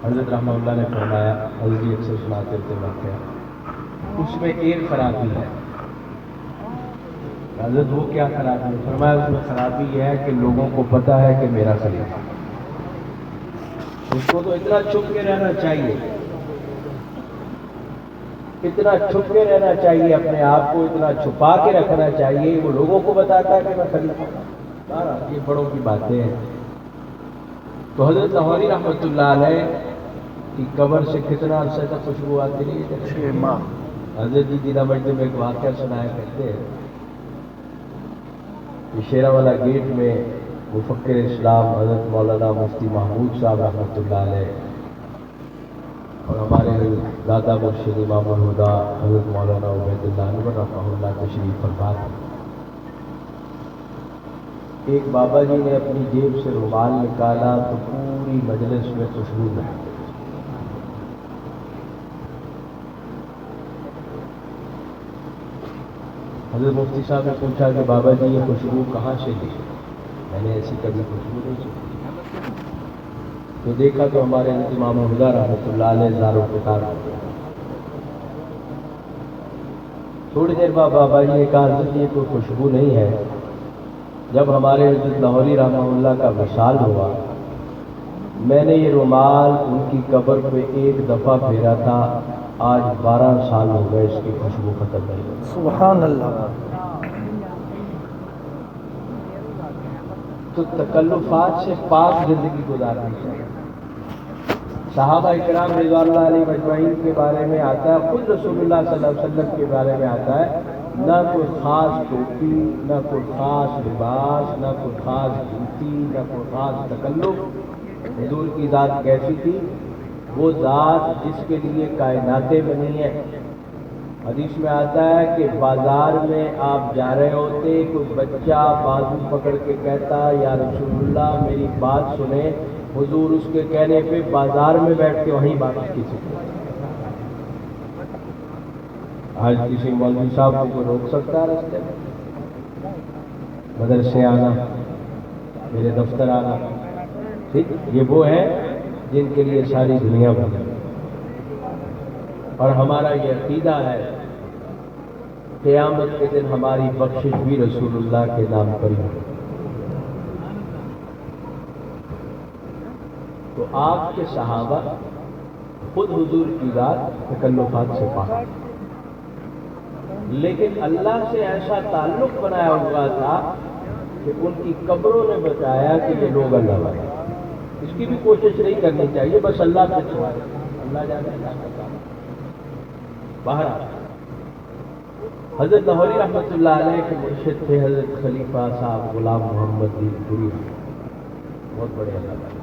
حضرت رحمہ اللہ نے فرمایا، حضرت جی اکثر سناتے تھے واقعہ، اس میں ایک خرابی ہے۔ حضرت وہ کیا خرابی ہے؟ فرمایا اس میں خرابی یہ ہے کہ لوگوں کو پتہ ہے کہ میرا خلیفہ، اس کو تو اتنا چھپ کے رہنا چاہیے، اتنا چھپ کے رہنا چاہیے، اپنے آپ کو اتنا چھپا کے رکھنا چاہیے، وہ لوگوں کو بتاتا ہے کہ میں خلیفہ ہوں۔ یہ بڑوں کی باتیں ہیں۔ تو حضرت لاہوری رحمۃ اللہ علیہ کی قبر سے کتنا عرصے تک خوشبو آتی رہی ہے؟ 6 ماہ۔ حضرت جی دیدہ مجد میں ایک واقعہ سنایا کرتے ہیں کہ شیرہ والا گیٹ میں مفکر اسلام حضرت مولانا مفتی محمود صاحب رحمۃ اللہ علیہ اور ہمارے دادا مرشد امام الہدیٰ حضرت مولانا عبید اللہ انور رحمہ اللہ تشریف فرما تھے۔ ایک بابا جی نے اپنی جیب سے رومال نکالا تو پوری مجلس میں خوشبو ہے۔ حضرت مفتی صاحب نے پوچھا کہ بابا جی یہ خوشبو کہاں سے لی؟ میں نے ایسی کبھی خوشبو نہیں سنی۔ تو دیکھا تو ہمارے امام الہدیٰ رحمۃ اللہ علیہ زاروں کے کار تھوڑی دیر بعد بابا جی نے کہا حضرت یہ کوئی خوشبو نہیں ہے، جب ہمارے حضرت لاہوری رحمہ اللہ کا وصال ہوا میں نے یہ رومال ان کی قبر پہ ایک دفعہ پھیرا تھا، آج 12 سال ہو گئے اس کی خوشبو ختم نہیں ہوئی۔ سبحان اللہ۔ تو تکلفات سے پاک زندگی گزارنی چاہیے۔ صحابہ اکرام رضوان اللہ علیہ اجمعین کے بارے میں آتا ہے، خود رسول اللہ صلی اللہ علیہ وسلم کے بارے میں آتا ہے، نہ کوئی خاص ٹوپی، نہ کوئی خاص لباس، نہ کوئی خاص جوتی، نہ کوئی خاص تکلف۔ حضور کی ذات کیسی تھی؟ وہ ذات جس کے لیے کائناتیں بنی ہیں۔ حدیث میں آتا ہے کہ بازار میں آپ جا رہے ہوتے، کوئی بچہ بازو پکڑ کے کہتا یا رسول اللہ میری بات سنیں، حضور اس کے کہنے پہ بازار میں بیٹھ کے وہیں بات کی سکتے۔ آج کسی مولوی صاحب کو روک سکتا ہے راستے میں؟ مدرسے آنا، میرے دفتر آنا، ٹھیک؟ یہ وہ ہیں جن کے لیے ساری دنیا بنی، اور ہمارا یہ عقیدہ ہے قیامت کے دن ہماری بخشش بھی رسول اللہ کے نام پر ہی۔ تو آپ کے صحابہ خود حضور کی ذات تکلفات سے پاک، لیکن اللہ سے ایسا تعلق بنایا ہوا تھا کہ ان کی قبروں نے بتایا کہ یہ لوگ اللہ والے۔ اس کی بھی کوشش نہیں کرنی چاہیے، بس اللہ پہ چھوڑے، اللہ جانے کیا کرتا ہے۔ باہر حضرت لاہوری رحمۃ اللہ علیہ کے مرشد تھے حضرت خلیفہ صاحب غلام محمد دین پوری، بہت بڑے اللہ والے۔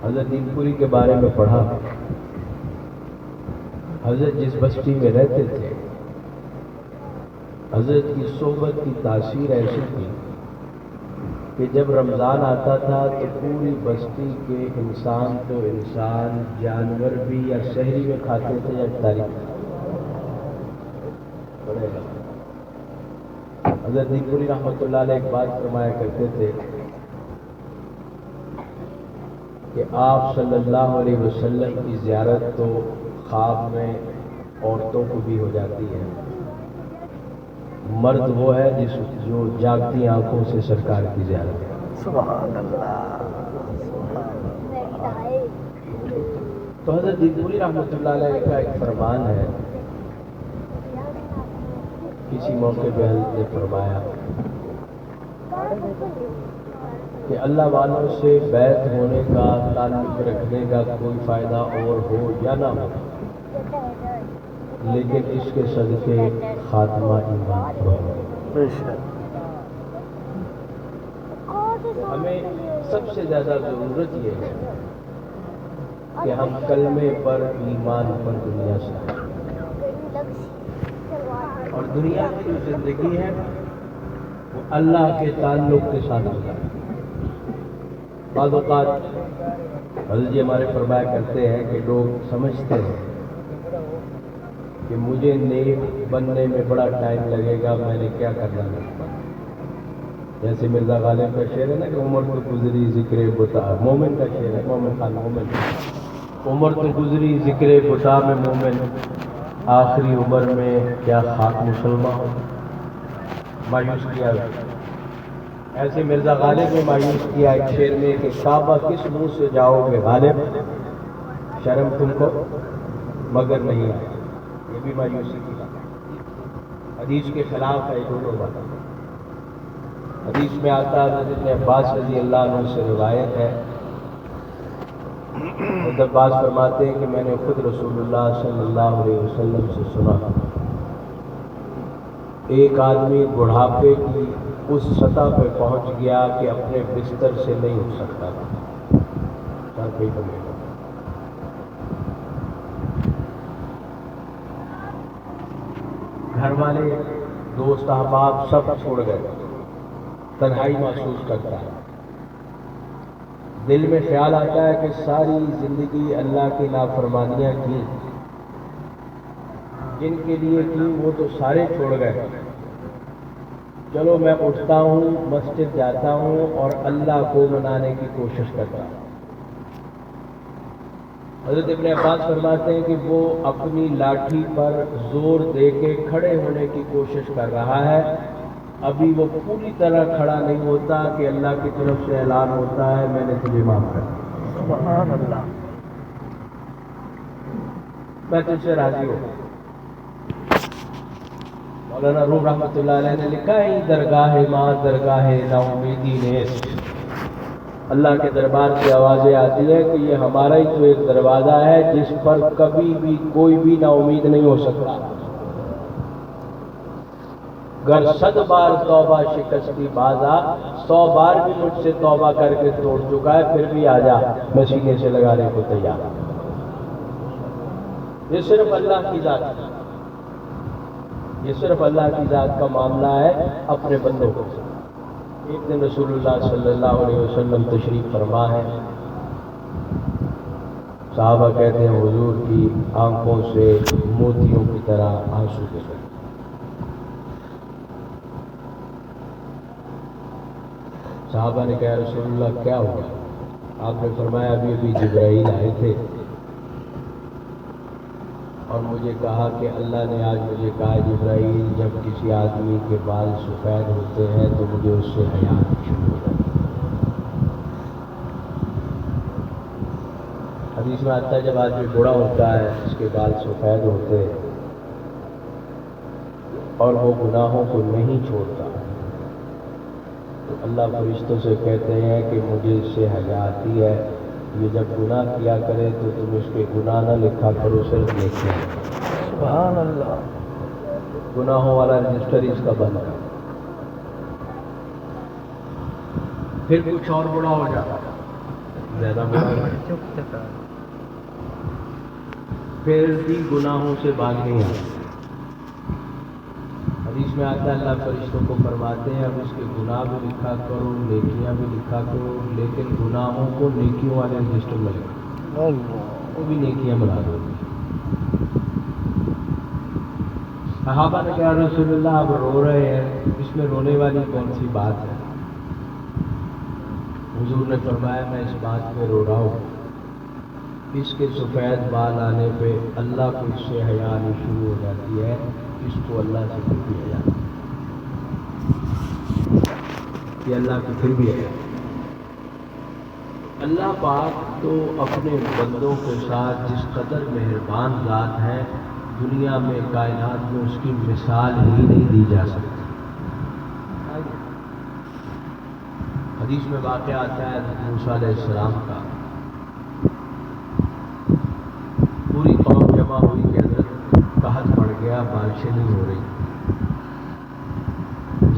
حضرت دین پوری کے بارے میں پڑھا، حضرت جس بستی میں رہتے تھے حضرت کی صحبت کی تاثیر ایسی تھی کہ جب رمضان آتا تھا تو پوری بستی کے انسان تو انسان، جانور بھی یا شہری میں کھاتے تھے یا افطاری۔ حضرت دین پوری رحمۃ اللہ علیہ ایک بات فرمایا کرتے تھے کہ آپ صلی اللہ علیہ وسلم کی زیارت تو خواب میں عورتوں کو بھی ہو جاتی ہے، مرد وہ ہے جو جاگتی آنکھوں سے سرکار کی زیارت ہے۔ سبحان اللہ۔ تو حضرت دین پوری رحمۃ اللہ علیہ کا ایک فرمان ہے، کسی موقع پہ حضرت نے فرمایا کہ اللہ والوں سے بیعت ہونے کا، تعلق رکھنے کا کوئی فائدہ اور ہو یا نہ ہو، لیکن اس کے صدقے خاتمہ ایمان پر ہو۔ ہمیں سب سے زیادہ ضرورت یہ ہے کہ ہم کلمے پر، ایمان پر دنیا سے آئیں، اور دنیا کی جو زندگی ہے وہ اللہ کے تعلق کے ساتھ گزاریں۔ بعض اوقات حضرت جی ہمارے فرمایا کرتے ہیں کہ لوگ سمجھتے ہیں کہ مجھے نیک بننے میں بڑا ٹائم لگے گا، میں نے کیا کرنا ہے۔ جیسے مرزا غالب کا شعر ہے نا کہ عمر تو گزری ذکر بتا، مومن کا شعر ہے، مومن خان مومن، عمر تو گزری ذکر بتا میں مومن، آخری عمر میں کیا خاک مسلمان ہو، مایوس کیا۔ ایسے مرزا غالب نے مایوس کیا ایک شعر میں کہ کعبہ کس منہ سے جاؤ گے غالب، شرم تم کو مگر نہیں آئی، یہ بھی مایوسی کی بات، حدیث کے خلاف ہے دونوں باتیں۔ حدیث میں آتا ہے حضرت عباس رضی اللہ عنہ سے روایت ہے، حضرت عباس فرماتے ہیں کہ میں نے خود رسول اللہ صلی اللہ علیہ وسلم سے سنا، ایک آدمی بڑھاپے کی اس سطح پہ پہنچ گیا کہ اپنے بستر سے نہیں اٹھ سکتا تھا، سر پہ ہی گھر والے دوست احباب سب چھوڑ گئے، تنہائی محسوس کرتا ہے، دل میں خیال آتا ہے کہ ساری زندگی اللہ کی نافرمانیاں کی، جن کے لیے کی وہ تو سارے چھوڑ گئے، چلو میں اٹھتا ہوں، مسجد جاتا ہوں اور اللہ کو منانے کی کوشش کرتا ہوں۔ حضرت ابن عباس فرماتے ہیں کہ وہ اپنی لاٹھی پر زور دے کے کھڑے ہونے کی کوشش کر رہا ہے، ابھی وہ پوری طرح کھڑا نہیں ہوتا کہ اللہ کی طرف سے اعلان ہوتا ہے میں نے تجھے معاف کر دیا، سبحان اللہ، میں تجھ سے راضی ہوں۔ مولانا روم رحمۃ اللہ علیہ نے لکھا ہے درگاہ ماں درگاہ نا امیدی نیست، اللہ کے دربار سے آوازیں آتی ہے کہ یہ ہمارا ہی تو ایک دروازہ ہے جس پر کبھی بھی کوئی بھی نا امید نہیں ہو سکتا، گر 100 بار توبہ شکستی بازا، 100 بار بھی مجھ سے توبہ کر کے توڑ چکا ہے، پھر بھی آجا میں سینے سے لگانے کو تیار۔ یہ صرف اللہ کی ذات ہے، یہ صرف اللہ کی ذات کا معاملہ ہے اپنے بندوں کو۔ ایک دن رسول اللہ صلی اللہ علیہ وسلم تشریف فرما ہے، صحابہ کہتے ہیں حضور کی آنکھوں سے موتیوں کی طرح آنسو کے ساتھ، صحابہ نے کہا رسول اللہ کیا ہوا؟ آپ نے فرمایا ابھی ابھی جبرائیل آئے تھے اور مجھے کہا کہ اللہ نے آج مجھے کہا جبرائیل جب کسی آدمی کے بال سفید ہوتے ہیں تو مجھے اس سے حیا شروع ہو جاتی ہے۔ حدیث میں آتا ہے جب آدمی بوڑھا ہوتا ہے اس کے بال سفید ہوتے اور وہ گناہوں کو نہیں چھوڑتا تو اللہ فرشتوں سے کہتے ہیں کہ مجھے اس سے حیا آتی ہے، یہ جب گناہ کیا کرے تو تم اس کے گناہ نہ لکھا کرو، صرف لکھے۔ سبحان اللہ، گناہوں والا رجسٹر اس کا بند ہے، پھر کچھ اور بڑا ہو جاتا، زیادہ بڑا ہو جاتا، پھر بھی گناہوں سے باز نہیں آتا۔ حدیث میں آتا ہے اللہ فرشتوں کو فرماتے ہیں اب اس کے گناہ بھی لکھا کرو، نیکیاں بھی لکھا کرو، لیکن گناہوں کو نیکیوں والے رجسٹر میں لکھا، وہ بھی نیکیاں بنا دو۔ صحابہ نے کہا رسول اللہ آپ رو رہے ہیں، اس میں رونے والی کون سی بات ہے؟ حضور نے فرمایا میں اس بات پہ رو رہا ہوں اس کے سفید بال آنے پہ اللہ کو اس سے حیا آنی شروع ہو جاتی ہے، اس کو اللہ سے پھر بھی حیا، یہ اللہ کی پھر بھی حیا۔ اللہ پاک تو اپنے بندوں کے ساتھ جس قدر مہربان ذات ہے، دنیا میں کائنات میں اس کی مثال ہی نہیں دی جا سکتی۔ حدیث میں واقعہ آتا ہے حضرت موسیٰ علیہ السلام کا، پوری قوم جمع ہوئی کہ حضرت قحط پڑ گیا، بارشیں نہیں ہو رہی،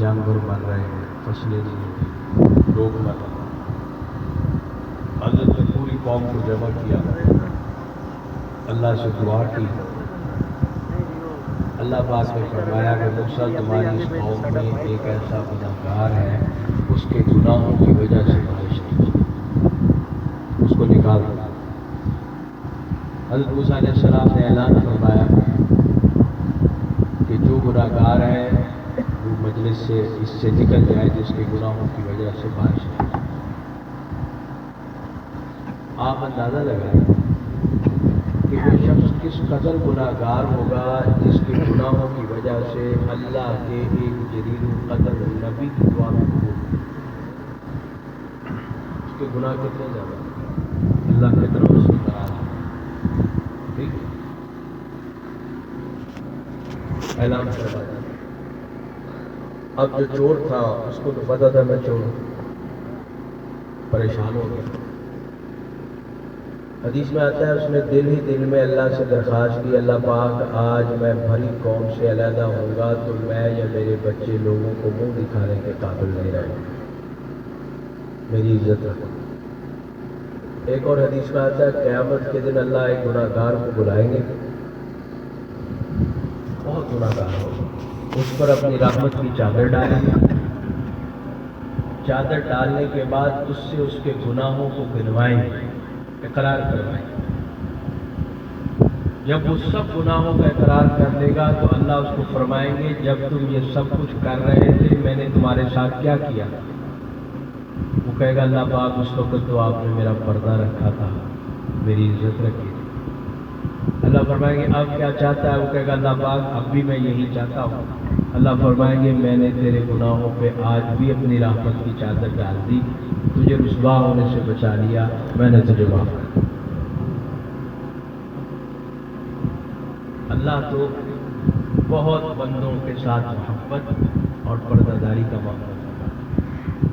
جانور مر رہے ہیں، فصلیں نہیں ہو رہی، لوگ مر رہے ہیں۔ حضرت نے پوری قوم کو جمع کیا، اللہ سے دعا کی، اللہ پاک نے فرمایا کہ موسیٰ تمہاری اس قوم میں ایک ایسا گنہگار ہے اس کے گناہوں کی وجہ سے بارش نہیں، اس کو نکال دو۔ حضرت موسیٰ علیہ السلام نے اعلان فرمایا کہ جو گنہگار ہے وہ مجلس سے اس سے نکل جائے جس کے گناہوں کی وجہ سے بارش نہیں۔ آپ اندازہ لگائیں کہ وہ شخص کس قدر گناہگار ہوگا جس کے گناہوں کی وجہ سے اللہ کے ایک جلیل القدر نبی کی دعا میں قبول ہوئی۔ اس کے گناہ کتنے زیادہ اللہ کی طرف سے ناراض ہے۔ ٹھیک اعلان کروا دیا۔ اب جو چور تھا اس کو تو پتا تھا میں چور ہوں، پریشان ہو گیا۔ حدیث میں آتا ہے اس نے دل ہی دل میں اللہ سے درخواست کی، اللہ پاک آج میں بھری قوم سے علیحدہ ہوں گا تو میں یا میرے بچے لوگوں کو منہ دکھانے کے قابل نہیں رہے، میری عزت رکھو۔ ایک اور حدیث میں آتا ہے قیامت کے دن اللہ ایک گناہگار کو بلائیں گے، بہت گناہگار ہوگا، اس پر اپنی رحمت کی چادر ڈالیں گے، چادر ڈالنے کے بعد اس سے اس کے گناہوں کو گنوائیں گے، اقرار کروائیں۔ جب وہ سب گناہوں کا اقرار کر لے گا تو اللہ اس کو فرمائیں گے جب تم یہ سب کچھ کر رہے تھے میں نے تمہارے ساتھ کیا کیا؟ وہ کہے گا اللہ پاک اس وقت تو آپ نے میرا پردہ رکھا تھا، میری عزت رکھی تھی۔ اللہ فرمائیں گے اب کیا چاہتا ہے؟ وہ کہے گا اللہ پاک اب بھی میں یہی چاہتا ہوں۔ اللہ فرمائیں گے میں نے تیرے گناہوں پہ آج بھی اپنی رحمت کی چادر ڈال دی، تجھے رسوا ہونے سے بچا لیا، میں نے تجھے معاف کر دیا۔ اللہ تو بہت بندوں کے ساتھ محبت اور پردہ داری کا معاملہ کرتا ہے۔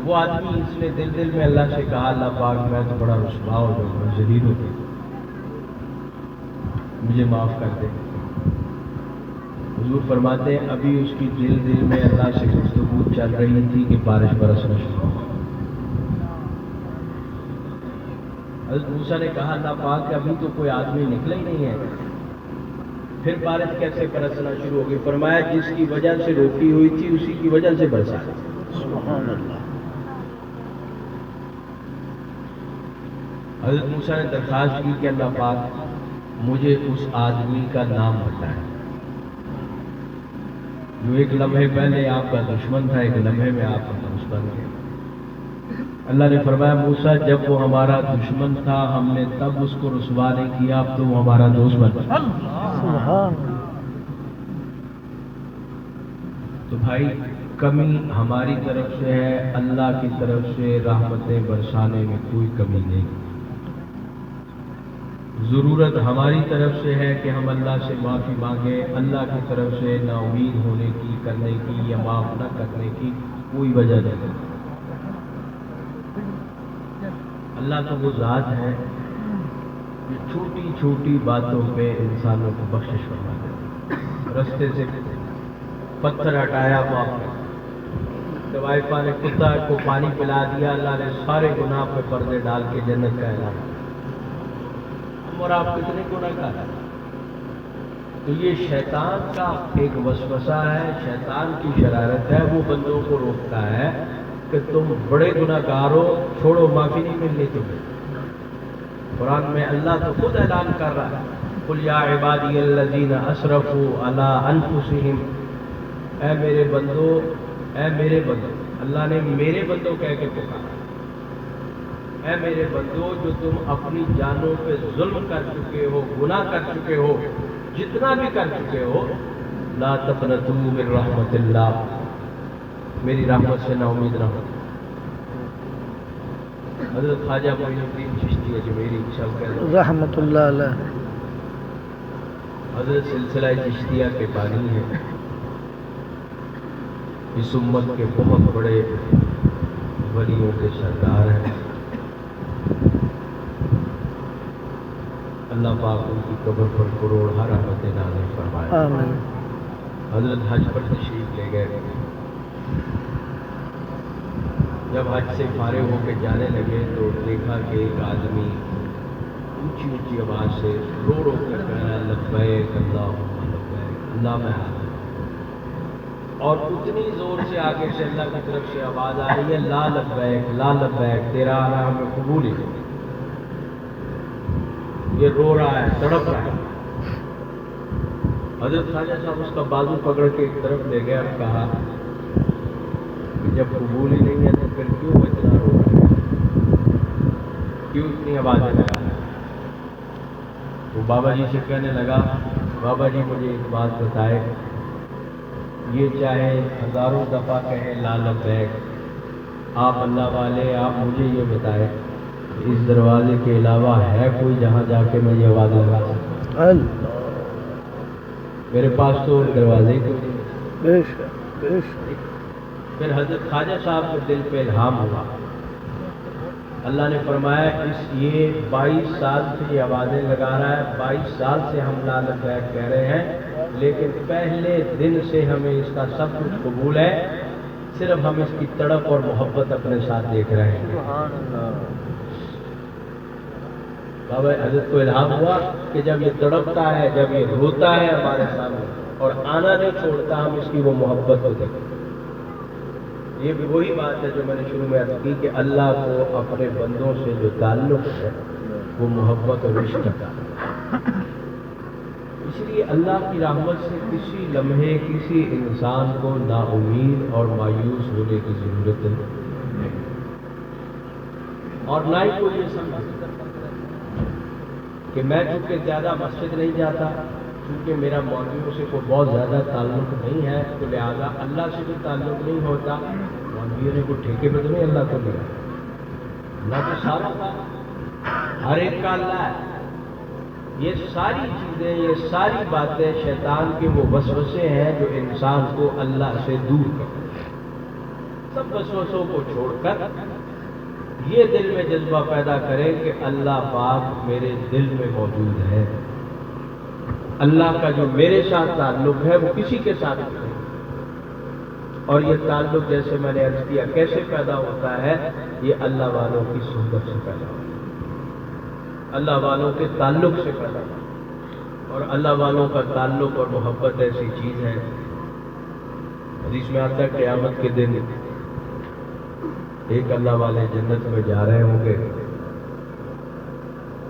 وہ آدمی اس نے دل دل میں اللہ سے کہا اللہ پاک میں تو بڑا رسوا ہو جاؤں گا، ذلیل ہو گیا، مجھے معاف کر دے۔ حضور فرماتے ہیں ابھی اس کی دل دل میں اللہ سے گفتگو چل رہی تھی کہ بارش برسنا شروع ہو۔ حضرت موسیٰ نے کہا اللہ پاک کہ ابھی تو کوئی آدمی نکلا ہی نہیں ہے، پھر بارش کیسے برسنا شروع ہو گئی؟ فرمایا جس کی وجہ سے روکی ہوئی تھی اسی کی وجہ سے برسا۔ سبحان اللہ۔ حضرت موسیٰ نے درخواست کی کہ اللہ پاک مجھے اس آدمی کا نام بتائیں جو ایک لمحے پہلے آپ کا دشمن تھا، ایک لمحے میں آپ کا دوست بن گیا۔ اللہ نے فرمایا موسیٰ جب وہ ہمارا دشمن تھا ہم نے تب اس کو رسوا نہیں کیا، اب تو وہ ہمارا دوست بن گیا۔ تو بھائی کمی ہماری طرف سے ہے، اللہ کی طرف سے رحمتیں برسانے میں کوئی کمی نہیں۔ ضرورت ہماری طرف سے ہے کہ ہم اللہ سے معافی مانگیں، اللہ کی طرف سے نا امید ہونے کی، کرنے کی یا معاف نہ کرنے کی کوئی وجہ نہیں۔ اللہ تو وہ ذات ہے جو چھوٹی چھوٹی باتوں پہ انسانوں کو بخشش فرما دیتا ہے۔ رستے سے پتھر ہٹایا معاف کر، طوائفہ نے کتا کو پانی پلا دیا، اللہ نے سارے گناہ پہ پردے ڈال کے جنت کا اعلان کیا۔ اور آپ کتنے گناہ کر ہیں؟ تو یہ شیطان کا ایک وسوسہ ہے، شیطان کی شرارت ہے، وہ بندوں کو روکتا ہے کہ تم بڑے گناہ گار ہو، چھوڑو معافی نہیں ملنی تمہیں۔ قرآن میں اللہ تو خود اعلان کر رہا ہے قل یا عبادی الذین اسرفوا علی انفسہم، اے میرے بندو، اے میرے بندو، اللہ نے میرے بندو کہہ کے پکارا، اے میرے بندو جو تم اپنی جانوں پہ ظلم کر چکے ہو، گناہ کر چکے ہو، جتنا بھی کر چکے ہو، لا تقنطوا من رحمت اللہ، میری رحمت سے نا امید نہ ہو۔ حضرت خواجہ معین الدین چشتی اجمیری رحمت اللہ علیہ، حضرت سلسلہ چشتیہ کے بانی ہیں، اس امت کے بہت بڑے ولیوں کے سردار ہیں۔ اللہ پاک ان کی قبر پر کروڑ رحمتیں نازل فرمائے۔ آمین۔ حضرت حج پر تشریف لے گئے، جب حج سے فارغ ہو کے جانے لگے تو دیکھا کہ ایک آدمی اونچی اونچی آواز سے رو رو کر کہہ رہا ہے لبیک اللہم لبیک، اللہ میں حاضر ہوں۔ اور اتنی زور سے آگے سے اللہ کی طرف سے آواز آ رہی ہے لا لبیک لا لبیک، تیرا آنا ہمیں قبول ہی نہیں۔ یہ رو رہا ہے، تڑپ رہا ہے۔ حضرت خواجہ صاحب اس کا بازو پکڑ کے ایک طرف لے گئے اور کہا جب قبول ہی نہیں ہے تو پھر کیوں اتنا رو رہا ہے، کیوں اتنی آوازیں لگا رہا ہے؟ وہ بابا جی سے کہنے لگا بابا جی مجھے ایک بات بتائے، یہ چاہے ہزاروں دفعہ کہیں لا لبیک، آپ اللہ والے آپ مجھے یہ بتائے اس دروازے کے علاوہ ہے کوئی جہاں جا کے میں یہ آواز لگا سکتا؟ میرے پاس تو دروازے ہی کوئی نہیں۔ پھر حضرت خواجہ صاحب کے دل پہ الہام ہوا، اللہ نے فرمایا یہ 22 سال سے یہ آوازیں لگا رہا ہے، 22 سال سے ہم لا لبیک کہہ رہے ہیں، لیکن پہلے دن سے ہمیں اس کا سب کچھ قبول ہے، صرف ہم اس کی تڑپ اور محبت اپنے ساتھ دیکھ رہے ہیں۔ بابا حضرت کو الہام ہوا کہ جب یہ تڑپتا ہے، جب یہ روتا ہے ہمارے سامنے اور آنا نہیں چھوڑتا، ہم اس کی وہ محبت کو دیکھیں۔ یہ بھی وہی بات ہے جو میں نے شروع میں عرض کی کہ اللہ کو اپنے بندوں سے جو تعلق ہے وہ محبت اور عشق کا، اس لیے اللہ کی رحمت سے کسی لمحے کسی انسان کو نا امید اور مایوس ہونے کی ضرورت نہیں، اور نہ ہی کوئی یہ سمجھے کہ میں چونکہ زیادہ مسجد نہیں جاتا، چونکہ میرا مولویوں سے کوئی بہت زیادہ تعلق نہیں ہے تو لہٰذا اللہ سے بھی تعلق نہیں ہوتا۔ مولویوں نے کوئی ٹھیکے پہ تو نہیں اللہ کو لیا، اللہ تو سارا کا ہر ایک کا اللہ ہے۔ یہ ساری چیزیں، یہ ساری باتیں شیطان کے وہ وسوسے ہیں جو انسان کو اللہ سے دور کرتے ہیں۔ سب وسوسوں کو چھوڑ کر یہ دل میں جذبہ پیدا کریں کہ اللہ پاک میرے دل میں موجود ہے، اللہ کا جو میرے ساتھ تعلق ہے وہ کسی کے ساتھ نہیں، اور یہ تعلق جیسے میں نے عرض کیا کیسے پیدا ہوتا ہے، یہ اللہ والوں کی صحبت سے پیدا ہوتا ہے، اللہ والوں کے تعلق سے پیدا ہوتا ہے، اور اللہ والوں کا تعلق اور محبت ایسی چیز ہے، حدیث میں آتا ہے قیامت کے دن ایک اللہ والے جنت میں جا رہے ہوں گے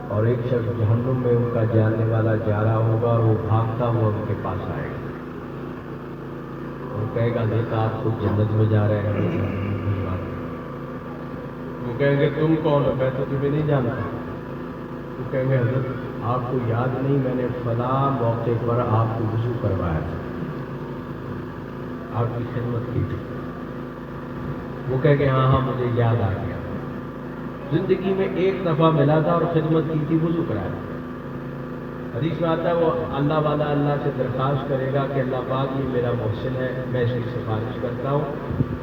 اور ایک شخص جہنم میں ان کا جاننے والا جا رہا ہوگا، اور وہ بھاگتا ہوا ان کے پاس آئے گا اور کہے گا دیکھا آپ خود جنت میں جا رہے ہیں، وہ کہیں گے تم کون ہو؟ میں تو تمہیں نہیں جانتا۔ وہ کہیں گے حضرت آپ کو یاد نہیں، میں نے فلاں موقع پر آپ کو وضو کروایا تھا، آپ کی خدمت کی تھی۔ وہ کہہ کہ ہاں مجھے یاد آ گیا، زندگی میں ایک دفعہ ملا تھا اور خدمت کی تھی، وضو کرایا تھا۔ حدیث میں آتا ہے وہ اللہ والا اللہ سے درخواست کرے گا کہ اللہ پاک یہ میرا محسن ہے، میں اس کی سفارش کرتا ہوں،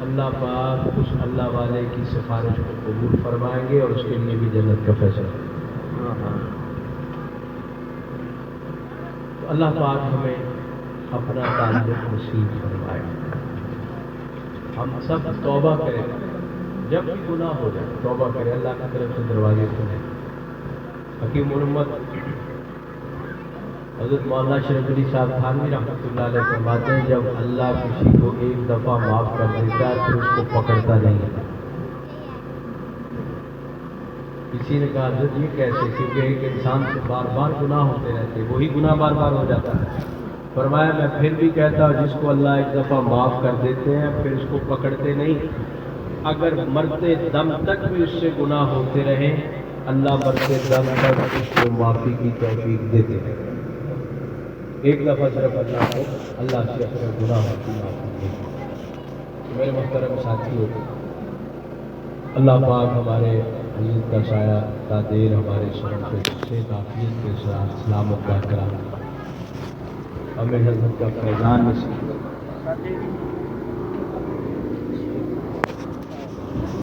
اللہ پاک اس اللہ والے کی سفارش کو قبول فرمائیں گے اور اس کے لیے بھی جنت کا فیصلہ۔ تو اللہ پاک ہمیں اپنا تعلق نصیب فرمائے۔ ہم سب توبہ کریں، جب بھی گناہ ہو جائے توبہ کریں، اللہ کی طرف سے دروازے کھلیں۔ حکیم محمد حضرت مولانا شریف علی صاحب تھانوی رحمۃ اللہ علیہ فرماتے ہیں جب اللہ کسی کو ایک دفعہ معاف کر دیتا ہے پھر اس کو پکڑتا نہیں ہے۔ کسی نے کہا حضرت یہ کیسے؟ کیونکہ ایک انسان سے بار بار گناہ ہوتے رہتے، وہی گناہ بار بار ہو جاتا ہے۔ فرمایا میں پھر بھی کہتا ہوں جس کو اللہ ایک دفعہ معاف کر دیتے ہیں پھر اس کو پکڑتے نہیں، اگر مرتے دم تک بھی اس سے گناہ ہوتے رہیں اللہ مرتے دم تک اس کو معافی کی توفیق دیتے ہیں۔ ایک دفعہ صرف اللہ سے اپنے گناہ کی معافی دیتے۔ میرے محترم ساتھیوں، اللہ پاک ہمارے عزت کا سایہ کا دیر ہمارے سر پہ صحت عافیت کے ساتھ سلامت رکھ کر ہمیں حضرت کا فیضان نصیب